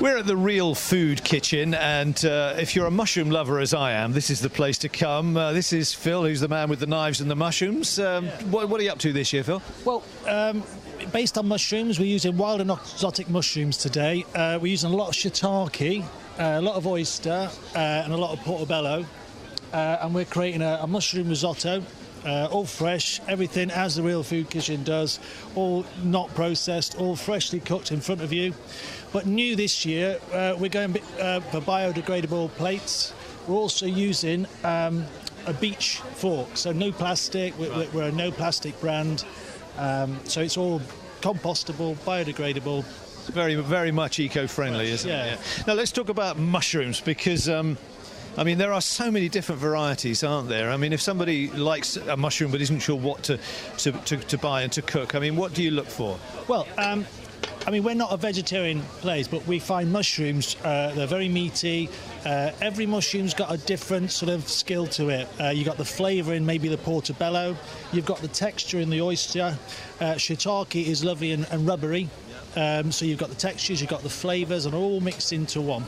We're at the Real Food Kitchen, and if you're a mushroom lover as I am, this is the place to come. This is Phil, who's the man with the knives and the mushrooms. What are you up to this year, Phil? Well, based on mushrooms, we're using wild and exotic mushrooms today. We're using a lot of shiitake, a lot of oyster, and a lot of portobello. And we're creating a mushroom risotto. All fresh, everything as the Real Food Kitchen does, all not processed, all freshly cooked in front of you. But new this year, we're going for biodegradable plates. We're also using a beach fork, so no plastic. We're a no plastic brand, so it's all compostable, biodegradable. It's very, very much eco-friendly, isn't it? Yeah. Now let's talk about mushrooms, because I mean, there are so many different varieties, aren't there? I mean, if somebody likes a mushroom but isn't sure what to buy and to cook, I mean, what do you look for? Well, I mean, we're not a vegetarian place, but we find mushrooms, they're very meaty. Every mushroom's got a different sort of skill to it. You've got the flavour in maybe the portobello. You've got the texture in the oyster. Shiitake is lovely and rubbery. So you've got the textures, you've got the flavours, and all mixed into one.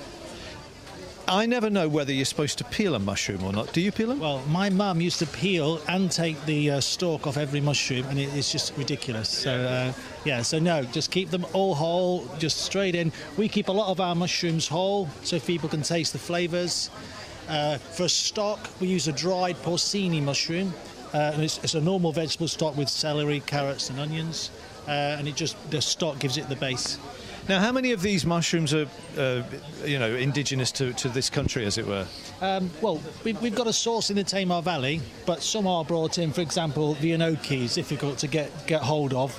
I never know whether you're supposed to peel a mushroom or not. Do you peel them? Well, my mum used to peel and take the stalk off every mushroom, and it's just ridiculous. So, so no, just keep them all whole, just straight in. We keep a lot of our mushrooms whole so people can taste the flavours. For stock, we use a dried porcini mushroom. And it's a normal vegetable stock with celery, carrots and onions. And the stock gives it the base. Now, how many of these mushrooms are, indigenous to this country, as it were? Well, we've got a source in the Tamar Valley, but some are brought in. For example, the enoki is difficult to get hold of.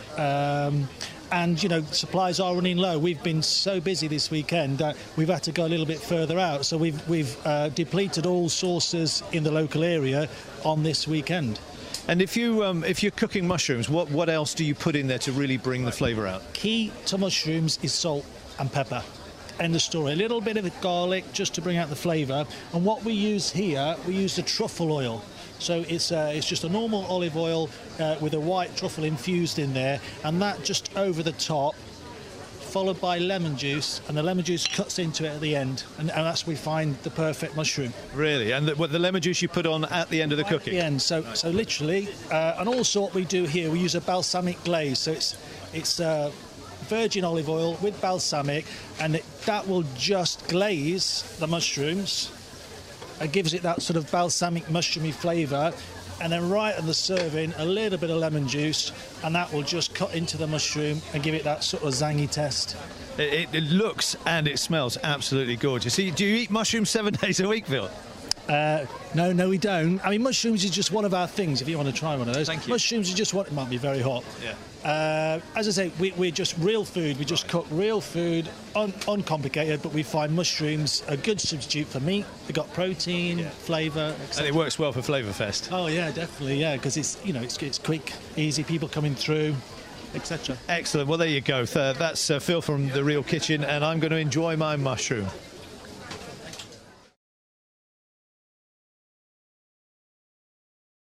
And, supplies are running low. We've been so busy this weekend that we've had to go a little bit further out. So we've depleted all sources in the local area on this weekend. And if you're cooking mushrooms, what else do you put in there to really bring the flavour out? Key to mushrooms is salt and pepper. End of story. A little bit of garlic just to bring out the flavour. And what we use here, we use the truffle oil. So it's just a normal olive oil with a white truffle infused in there, and that just over the top, followed by lemon juice, and the lemon juice cuts into it at the end, and that's where we find the perfect mushroom. Really? And the lemon juice you put on at the end of the cooking? At the end. So literally, and also what we do here, we use a balsamic glaze. So it's virgin olive oil with balsamic, and that will just glaze the mushrooms. It gives it that sort of balsamic mushroomy flavour. And then right at the serving, a little bit of lemon juice, and that will just cut into the mushroom and give it that sort of zangy test. It looks and it smells absolutely gorgeous. Do you eat mushrooms 7 days a week, Phil? No, we don't. I mean, mushrooms is just one of our things, if you want to try one of those. Thank you. Mushrooms is just what, it might be very hot. Yeah. As I say, we're just real food. We just cook real food, uncomplicated, but we find mushrooms a good substitute for meat. They've got protein, flavour, etc. And it works well for Flavourfest. Oh, yeah, definitely, yeah, because it's quick, easy, people coming through, etc. Excellent. Well, there you go. That's Phil from The Real Kitchen, and I'm going to enjoy my mushroom.